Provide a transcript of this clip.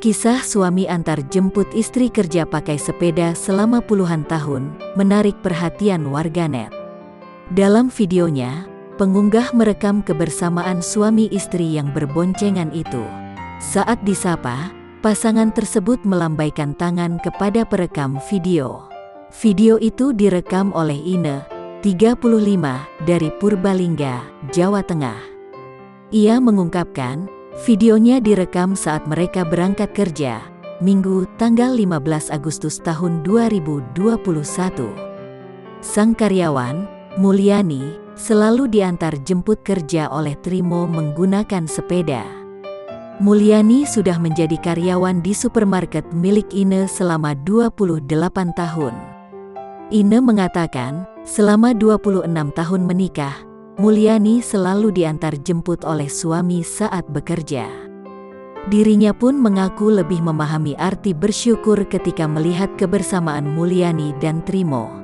Kisah suami antar jemput istri kerja pakai sepeda selama puluhan tahun menarik perhatian warganet. Dalam videonya, pengunggah merekam kebersamaan suami istri yang berboncengan itu. Saat disapa, pasangan tersebut melambaikan tangan kepada perekam video. Video itu direkam oleh Ine, 35, dari Purbalingga, Jawa Tengah. Ia mengungkapkan, videonya direkam saat mereka berangkat kerja, Minggu, tanggal 15 Agustus tahun 2021. Sang karyawan, Mulyani, selalu diantar jemput kerja oleh Trimo menggunakan sepeda. Mulyani sudah menjadi karyawan di supermarket milik Ine selama 28 tahun. Ine mengatakan, selama 26 tahun menikah, Mulyani selalu diantar jemput oleh suami saat bekerja. Dirinya pun mengaku lebih memahami arti bersyukur ketika melihat kebersamaan Mulyani dan Trimo.